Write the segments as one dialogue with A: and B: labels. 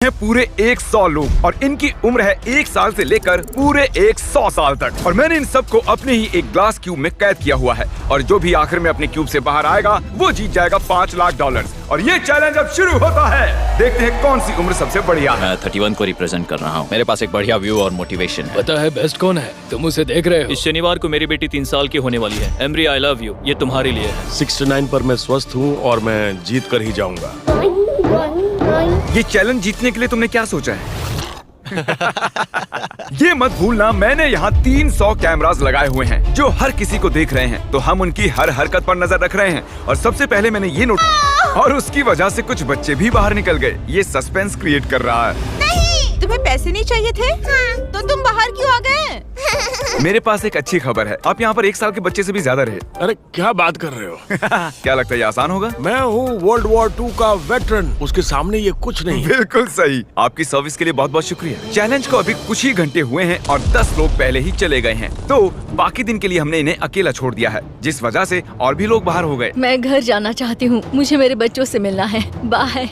A: हैं पूरे 100 लोग और इनकी उम्र है 1 साल से लेकर पूरे 100 साल तक। और मैंने इन सबको अपने ही एक ग्लास क्यूब में कैद किया हुआ है और जो भी आखिर में अपने क्यूब से बाहर आएगा वो जीत जाएगा $5 लाख। और ये चैलेंज अब शुरू होता है। देखते हैं कौन सी उम्र सबसे बढ़िया है।
B: मैं 31 को रिप्रेजेंट कर रहा हूँ। मेरे पास एक बढ़िया व्यू और मोटिवेशन है।
C: पता है बेस्ट कौन है? तुम उसे देख रहे हो?
D: इस शनिवार को मेरी बेटी 3 साल की होने वाली है। एमरी आई लव यू, ये तुम्हारे लिए है।
E: 69 पर मैं स्वस्थ हूँ और मैं जीत कर ही जाऊंगा।
A: ये चैलेंज जीतने के लिए तुमने क्या सोचा है? ये मत भूलना मैंने यहाँ 300 कैमरास लगाए हुए हैं जो हर किसी को देख रहे हैं, तो हम उनकी हर हरकत पर नजर रख रहे हैं। और सबसे पहले मैंने ये नोट और उसकी वजह से कुछ बच्चे भी बाहर निकल गए। ये सस्पेंस क्रिएट कर रहा है।
F: नहीं, तुम्हें पैसे नहीं चाहिए थे? तो तुम बाहर क्यों आ गए?
A: मेरे पास एक अच्छी खबर है, आप यहाँ पर 1 साल के बच्चे से भी ज्यादा रहे।
E: अरे क्या बात कर रहे हो?
A: क्या लगता है ये आसान होगा?
E: मैं हूँ वर्ल्ड वॉर 2 का वेटरन, उसके सामने ये कुछ नहीं।
A: बिल्कुल सही। आपकी सर्विस के लिए बहुत बहुत शुक्रिया। चैलेंज को अभी कुछ ही घंटे हुए हैं और 10 लोग पहले ही चले गए हैं, तो बाकी दिन के लिए हमने इन्हें अकेला छोड़ दिया है, जिस वजह से और भी लोग बाहर हो गए।
G: मैं घर जाना चाहती हूँ, मुझे मेरे बच्चों से मिलना है। बाय।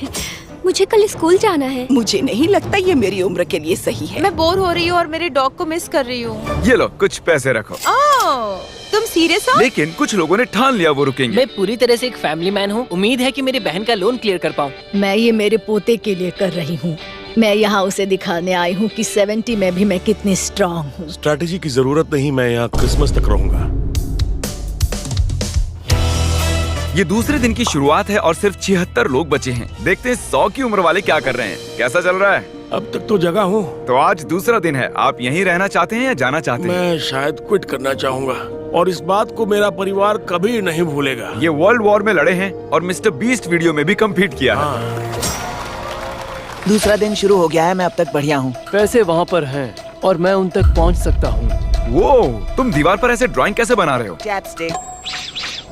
G: मुझे कल स्कूल जाना है।
F: मुझे नहीं लगता ये मेरी उम्र के लिए सही है। मैं बोर हो रही हूँ और मेरे डॉग को मिस कर रही हूँ।
A: ये लो कुछ पैसे रखो।
F: तुम सीरियस हो?
A: लेकिन कुछ लोगों ने ठान लिया वो रुकेंगे।
H: मैं पूरी तरह से एक फैमिली मैन हूँ। उम्मीद है कि मेरी बहन का लोन क्लियर कर पाऊँ।
G: मैं ये मेरे पोते के लिए कर रही हूँ। मैं यहाँ उसे दिखाने आई हूँ कि 70 में भी मैं कितनी स्ट्रांग हूँ।
E: स्ट्रैटेजी की जरूरत नहीं, मैं यहाँ क्रिसमस तक रहूंगा।
A: ये दूसरे दिन की शुरुआत है और सिर्फ 76 लोग बचे हैं। देखते हैं 100 की उम्र वाले क्या कर रहे हैं। कैसा चल रहा है?
E: अब तक तो जगह हूँ।
A: तो आज दूसरा दिन है, आप यहीं रहना चाहते हैं या जाना चाहते हैं?
E: मैं शायद क्विट करना चाहूँगा और इस बात को मेरा परिवार कभी नहीं भूलेगा।
A: ये वर्ल्ड वॉर में लड़े हैं और मिस्टर बीस्ट वीडियो में भी कम्पीट किया है।
I: दूसरा दिन शुरू हो गया है, मैं अब तक बढ़िया हूँ।
C: पैसे वहाँ पर हैं और मैं उन तक पहुँच सकता हूँ।
A: वो तुम दीवार पर ऐसे ड्राइंग कैसे बना रहे हो?
I: चैपस्टिक।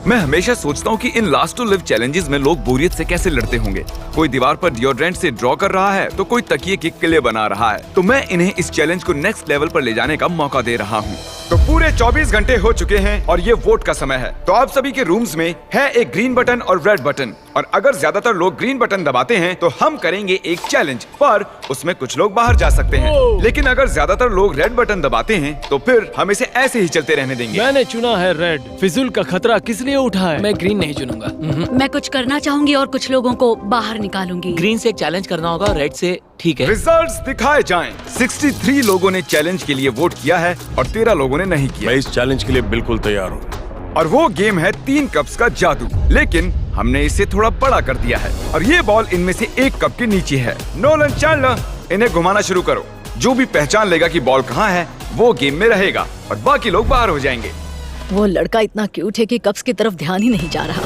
A: मैं हमेशा सोचता हूँ कि इन लास्ट टू लिव चैलेंजेस में लोग बोरियत से कैसे लड़ते होंगे। कोई दीवार पर डिओड्रेंट से ड्रॉ कर रहा है तो कोई तकिए के किले बना रहा है। तो मैं इन्हें इस चैलेंज को नेक्स्ट लेवल पर ले जाने का मौका दे रहा हूँ। तो पूरे 24 घंटे हो चुके हैं और ये वोट का समय है। तो आप सभी के रूम्स में है एक ग्रीन बटन और रेड बटन, और अगर ज्यादातर लोग ग्रीन बटन दबाते हैं तो हम करेंगे एक चैलेंज, पर उसमें कुछ लोग बाहर जा सकते हैं। लेकिन अगर ज्यादातर लोग रेड बटन दबाते हैं तो फिर हम इसे ऐसे ही चलते रहने देंगे।
C: मैंने चुना है रेड। फिजूल का खतरा किस लिए उठा है?
H: मैं ग्रीन नहीं चुनूंगा।
G: मैं कुछ करना चाहूंगी और कुछ लोगों को बाहर निकालूंगी।
H: ग्रीन से एक चैलेंज करना होगा, रेड से ठीक है।
A: रिजल्ट्स दिखाए जाएं। 63 लोगों ने चैलेंज के लिए वोट किया है और 13 लोगों ने नहीं किया।
E: मैं इस चैलेंज के लिए बिल्कुल तैयार हूँ।
A: और वो गेम है 3 कप्स का जादू, लेकिन हमने इसे थोड़ा बड़ा कर दिया है और ये बॉल इनमें से एक कप के नीचे है। नोलन चैंडलर, इन्हें घुमाना शुरू करो। जो भी पहचान लेगा कि बॉल कहाँ है वो गेम में रहेगा और बाकी लोग बाहर हो जाएंगे।
G: वो लड़का इतना क्यूट है कि कप्स की तरफ ध्यान ही नहीं जा रहा।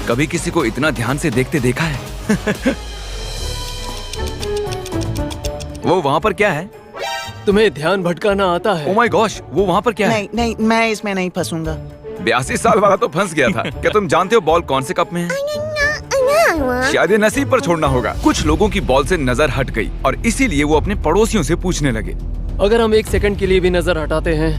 A: कभी किसी को इतना ध्यान से देखते देखा है? वो वहाँ पर क्या है?
C: तुम्हें ध्यान भटकाना आता है?
A: ओह माय गॉश, वो वहाँ पर क्या है?
I: नहीं नहीं, मैं इसमें नहीं फंसूंगा।
A: 82 साल वाला तो फंस गया था। क्या तुम जानते हो बॉल कौन से कप में है? शायद ये नसीब पर छोड़ना होगा। कुछ लोगों की बॉल से नजर हट गई और इसीलिए वो अपने पड़ोसियों से पूछने लगे।
C: अगर हम 1 सेकंड के लिए भी नजर हटाते हैं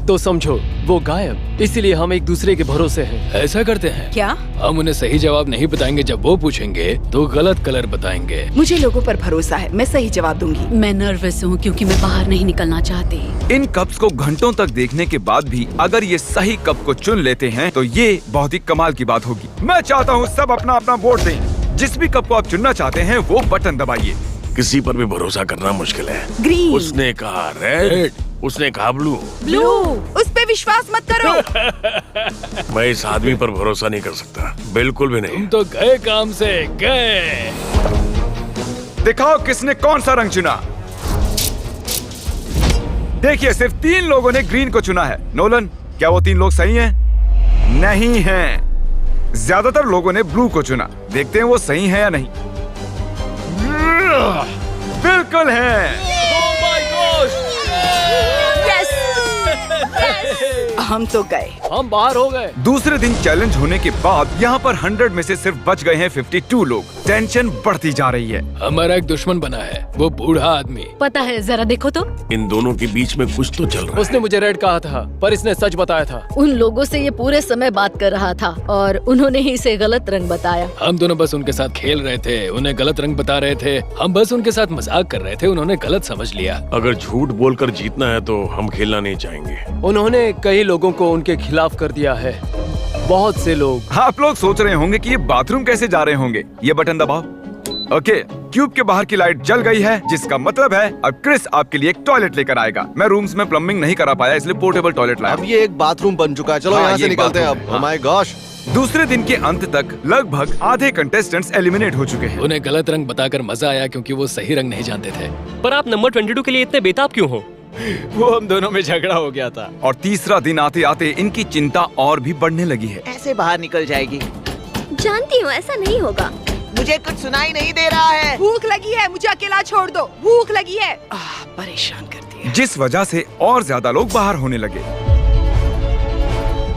C: तो समझो वो गायब। इसीलिए हम एक दूसरे के भरोसे हैं। ऐसा करते हैं
F: क्या?
C: हम उन्हें सही जवाब नहीं बताएंगे। जब वो पूछेंगे तो गलत कलर बताएंगे।
F: मुझे लोगों पर भरोसा है, मैं सही जवाब दूंगी।
G: मैं नर्वस हूँ क्योंकि मैं बाहर नहीं निकलना चाहती।
A: इन कप्स को घंटों तक देखने के बाद भी अगर ये सही कप को चुन लेते हैं तो ये बहुत ही कमाल की बात होगी। मैं चाहता हूँ सब अपना अपना वोट दें। जिस भी कप को आप चुनना चाहते हैं वो बटन दबाइए।
E: किसी पर भी भरोसा करना मुश्किल है।
F: ग्रीन।
E: उसने कहा रेड, उसने कहा ब्लू।
F: ब्लू। उस पे विश्वास मत करो।
E: मैं इस आदमी पर भरोसा नहीं कर सकता, बिल्कुल भी नहीं।
C: तुम तो गए काम से गए।
A: दिखाओ किसने कौन सा रंग चुना। देखिए सिर्फ 3 लोगों ने ग्रीन को चुना है। नोलन, क्या वो 3 लोग सही हैं? नहीं हैं। ज्यादातर लोगों ने ब्लू को चुना। देखते हैं वो सही है या नहीं। बिल्कुल है।
F: हम तो गए।
C: हम बाहर हो गए।
A: दूसरे दिन चैलेंज होने के बाद यहाँ पर 100 में से सिर्फ बच गए हैं 52 लोग। टेंशन बढ़ती जा रही है।
C: हमारा एक दुश्मन बना है, वो बूढ़ा आदमी।
G: पता है, जरा देखो तो।
E: इन दोनों के बीच में कुछ तो चल रहा
C: उसने मुझे रेड कहा था, पर इसने सच बताया था।
G: उन लोगों से ये पूरे समय बात कर रहा था और उन्होंने ही इसे गलत रंग बताया।
C: हम दोनों बस उनके साथ खेल रहे थे, उन्हें गलत रंग बता रहे थे। हम बस उनके साथ मजाक कर रहे थे, उन्होंने गलत समझ लिया।
E: अगर झूठ बोलकर जीतना है तो हम खेलना नहीं चाहेंगे।
C: उन्होंने कई लोगों को उनके खिलाफ कर दिया है, बहुत से लोग।
A: आप लोग सोच रहे होंगे कि ये बाथरूम कैसे जा रहे होंगे। ये बटन दबाओ। ओके, क्यूब के बाहर की लाइट जल गई है, जिसका मतलब है अब क्रिस आपके लिए एक टॉयलेट लेकर आएगा। मैं रूम्स में प्लम्बिंग नहीं करा पाया, इसलिए पोर्टेबल टॉयलेट लाया।
J: अब ये एक बाथरूम बन चुका है। चलो
A: हाँ,
J: यहाँ
A: ये
J: से
A: एक
J: निकलते हैं
A: बाथरूम
J: अब।
A: है,
J: Oh my gosh!
A: दूसरे दिन के अंत तक लगभग आधे कंटेस्टेंट्स एलिमिनेट हो चुके हैं।
C: उन्हें गलत रंग बताकर मजा आया क्योंकि वो सही रंग नहीं जानते थे।
D: पर आप नंबर 22 के लिए इतने बेताब क्यों हो?
B: वो हम दोनों में झगड़ा हो गया था।
A: और तीसरा दिन आते आते इनकी चिंता और भी बढ़ने लगी है।
I: ऐसे बाहर निकल जाएगी।
F: जानती हूँ ऐसा नहीं होगा।
I: मुझे कुछ सुनाई नहीं दे रहा है।
F: भूख लगी है, मुझे अकेला छोड़ दो। भूख लगी है। परेशान करती है।
A: जिस वजह से और ज्यादा लोग बाहर होने लगे।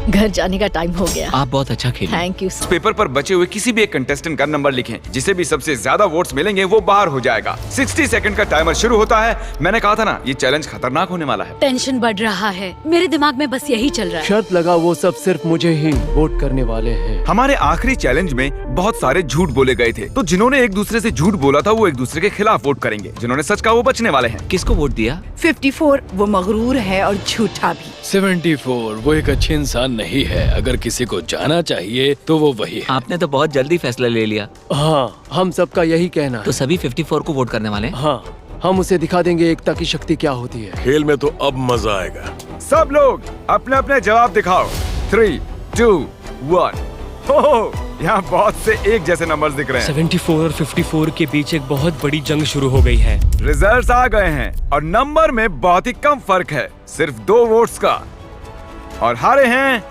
G: घर जाने का टाइम हो गया।
B: आप बहुत अच्छा खेले।
G: Thank you.
A: पेपर पर बचे हुए किसी भी एक कंटेस्टेंट का नंबर लिखें। जिसे भी सबसे ज्यादा वोट्स मिलेंगे वो बाहर हो जाएगा। 60 सेकंड का टाइमर शुरू होता है। मैंने कहा था ना, ये चैलेंज खतरनाक होने वाला है।
G: टेंशन बढ़ रहा है, मेरे दिमाग में बस यही चल रहा है।
C: शर्त लगा वो सब सिर्फ मुझे ही वोट करने वाले हैं।
A: हमारे आखिरी चैलेंज में बहुत सारे झूठ बोले गए थे, तो जिन्होंने एक दूसरे से झूठ बोला था वो एक दूसरे के खिलाफ वोट करेंगे। जिन्होंने सच कहा वो बचने वाले हैं।
B: किसको वोट दिया?
F: 54 वो मगरूर है और झूठा भी।
C: 74 वो एक अच्छी इंसान नहीं है। अगर किसी को जाना चाहिए तो वो वही है।
B: आपने तो बहुत जल्दी फैसला ले लिया।
C: हाँ, हम सबका यही कहना है।
B: तो सभी 54 को वोट करने वाले हैं?
C: हाँ, हम उसे दिखा देंगे एकता की शक्ति क्या होती है।
E: खेल में तो अब मजा आएगा।
A: सब लोग अपने अपने जवाब दिखाओ। 3, 2, 1। हो, यहाँ बहुत से एक जैसे नंबर्स दिख रहे हैं।
D: 74 और 54 के बीच एक बहुत बड़ी जंग शुरू हो गई है।
A: रिजल्ट्स आ गए हैं और नंबर में बहुत ही कम फर्क है, सिर्फ 2 वोट्स का। और हारे हैं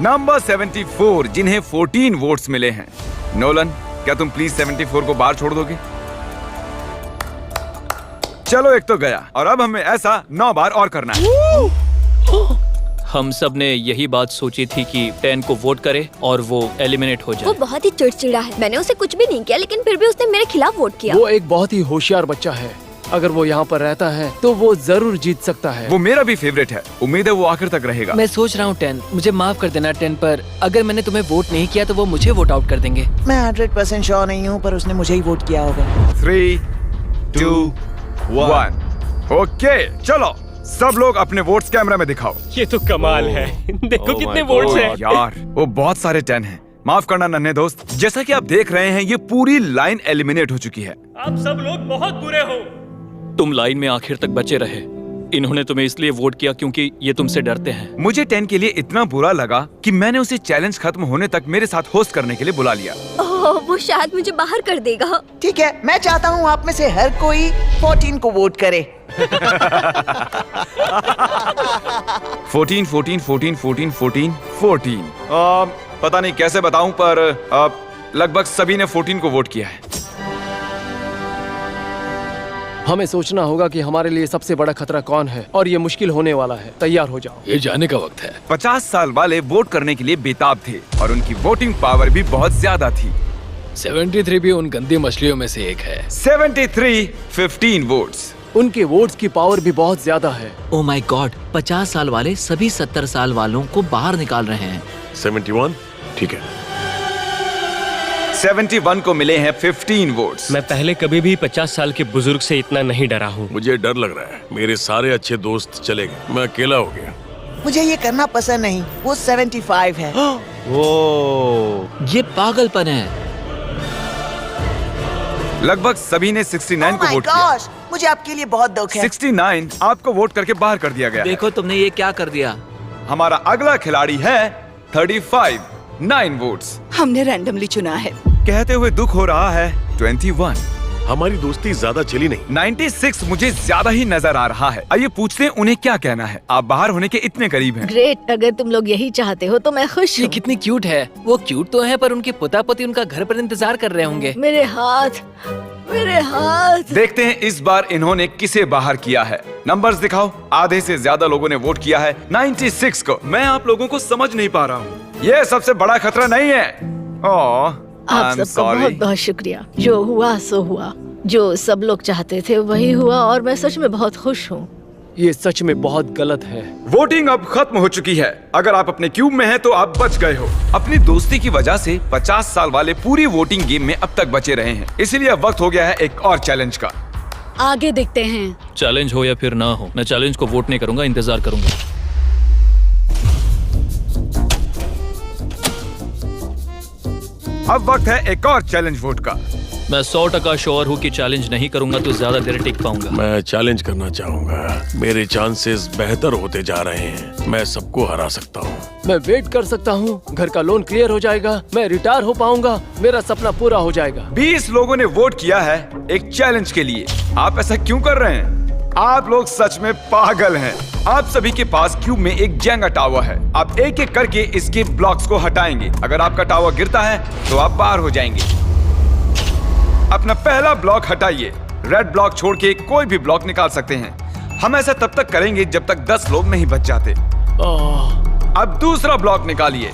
A: नंबर 74, जिन्हें 14 वोट्स मिले हैं। नोलन, क्या तुम प्लीज 74 को बाहर छोड़ दोगे? चलो, एक तो गया और अब हमें ऐसा 9 बार और करना है।
D: हम सब ने यही बात सोची थी कि 10 को वोट करे और वो एलिमिनेट हो
F: वो
D: जाए।
F: बहुत ही चिड़चिड़ा है। मैंने उसे कुछ भी नहीं किया, लेकिन फिर भी उसने मेरे खिलाफ वोट किया।
C: वो एक बहुत ही होशियार बच्चा है। अगर वो यहाँ पर रहता है तो वो जरूर जीत सकता है।
A: वो मेरा भी फेवरेट है। उम्मीद है वो आखिर तक रहेगा।
H: मैं सोच रहा हूँ 10, मुझे माफ कर देना 10, पर अगर मैंने तुम्हें वोट नहीं किया तो वो मुझे वोट आउट कर देंगे।
I: मैं 100% श्योर नहीं हूँ, पर उसने मुझे ही वोट किया होगा।
A: 3, 2, 1। ओके, चलो सब लोग अपने वोट्स कैमरा में दिखाओ।
D: ये तो कमाल है। देखो कितने वोट्स हैं।
A: यार, वो बहुत सारे 10 हैं। माफ करना नन्हे दोस्त। जैसा कि आप देख रहे हैं, ये पूरी लाइन एलिमिनेट हो चुकी है।
D: आप सब लोग बहुत बुरे हो। तुम लाइन में आखिर तक बचे रहे। इन्होंने तुम्हें इसलिए वोट किया क्योंकि ये तुमसे डरते हैं।
A: मुझे 10 के लिए इतना बुरा लगा कि मैंने उसे चैलेंज खत्म होने तक मेरे साथ होस्ट करने के लिए बुला लिया।
F: ओह, वो शायद मुझे बाहर कर देगा।
I: ठीक है, मैं चाहता हूँ आप में से हर कोई 14 को वोट करे।
A: 14, 14, 14, 14, 14, 14। पता नहीं कैसे बताऊं, पर लगभग सभी ने 14 को वोट किया है।
C: हमें सोचना होगा कि हमारे लिए सबसे बड़ा खतरा कौन है और ये मुश्किल होने वाला है। तैयार हो जाओ, ये जाने का वक्त है।
A: 50 साल वाले वोट करने के लिए बेताब थे और उनकी वोटिंग पावर भी बहुत ज्यादा थी।
C: 73 भी उन गंदी मछलियों में से एक है।
A: 73, 15 वोट्स।
C: उनके वोट्स की पावर भी बहुत ज्यादा है।
B: ओह माय गॉड, 50 साल वाले सभी 70 साल वालों को बाहर निकाल रहे हैं।
E: 71, ठीक है।
A: 71 को मिले हैं 15 वोट्स।
D: मैं पहले कभी भी 50 साल के बुजुर्ग से इतना नहीं डरा हूँ।
E: मुझे डर लग रहा है। मेरे सारे अच्छे दोस्त चले गए, मैं अकेला हो गया।
I: मुझे ये करना पसंद नहीं। वो 75 है।
B: ये पागलपन है।
A: लगभग सभी ने 69 को वोट किया।
I: मुझे आपके लिए बहुत दुख है।
A: 69 आपको वोट करके बाहर कर दिया गया है।
B: देखो तुमने ये क्या कर दिया।
A: हमारा अगला खिलाड़ी है 35, 9 वोट्स।
F: हमने रैंडमली चुना है।
A: कहते हुए दुख हो रहा है 21।
E: हमारी दोस्ती ज्यादा चली नहीं।
A: 96 मुझे ज्यादा ही नजर आ रहा है। आइए पूछते हैं उन्हें क्या कहना है। आप बाहर होने के इतने करीब हैं।
G: ग्रेट, अगर तुम लोग यही चाहते हो तो मैं खुश
H: ये
G: हूँ।
H: कितनी क्यूट है। वो क्यूट तो है पर उनके पोता पोती उनका घर पर इंतजार कर रहे होंगे।
G: मेरे हाथ, मेरे हाथ।
A: देखते हैं इस बार इन्होंने किसे बाहर किया है। नंबर्स दिखाओ। आधे से ज्यादा लोगों ने वोट किया है 96 को। मैं आप लोगों को समझ नहीं पा रहा हूँ। ये सबसे बड़ा खतरा नहीं है।
G: आप सबका बहुत बहुत शुक्रिया। जो हुआ सो हुआ। जो सब लोग चाहते थे वही हुआ और मैं सच में बहुत खुश हूँ।
C: ये सच में बहुत गलत है।
A: वोटिंग अब खत्म हो चुकी है। अगर आप अपने क्यूब में हैं तो आप बच गए हो। अपनी दोस्ती की वजह से 50 साल वाले पूरी वोटिंग गेम में अब तक बचे रहे हैं। इसीलिए अब वक्त हो गया है एक और चैलेंज का।
G: आगे देखते हैं।
D: चैलेंज हो या फिर ना हो, मैं चैलेंज को वोट नहीं करूंगा, इंतजार करूंगा।
A: अब वक्त है एक और चैलेंज वोट का।
D: मैं 100% श्योर हूँ कि चैलेंज नहीं करूंगा तो ज्यादा देर टिक पाऊंगा।
E: मैं चैलेंज करना चाहूंगा। मेरे चांसेस बेहतर होते जा रहे हैं। मैं सबको हरा सकता हूँ।
C: मैं वेट कर सकता हूँ। घर का लोन क्लियर हो जाएगा। मैं रिटायर हो पाऊंगा। मेरा सपना पूरा हो जाएगा।
A: 20 लोगों ने वोट किया है एक चैलेंज के लिए। आप ऐसा क्यों कर रहे हैं? आप लोग सच में पागल हैं। आप सभी के पास क्यूब में एक जेंगा टावर है। आप एक एक करके इसके ब्लॉक्स को हटाएंगे। अगर आपका टावर गिरता है तो आप बाहर हो जाएंगे। अपना पहला ब्लॉक हटाइए। रेड ब्लॉक छोड़ के कोई भी ब्लॉक निकाल सकते हैं। हम ऐसा तब तक करेंगे जब तक 10 लोग नहीं बच जाते। अब दूसरा ब्लॉक निकालिए।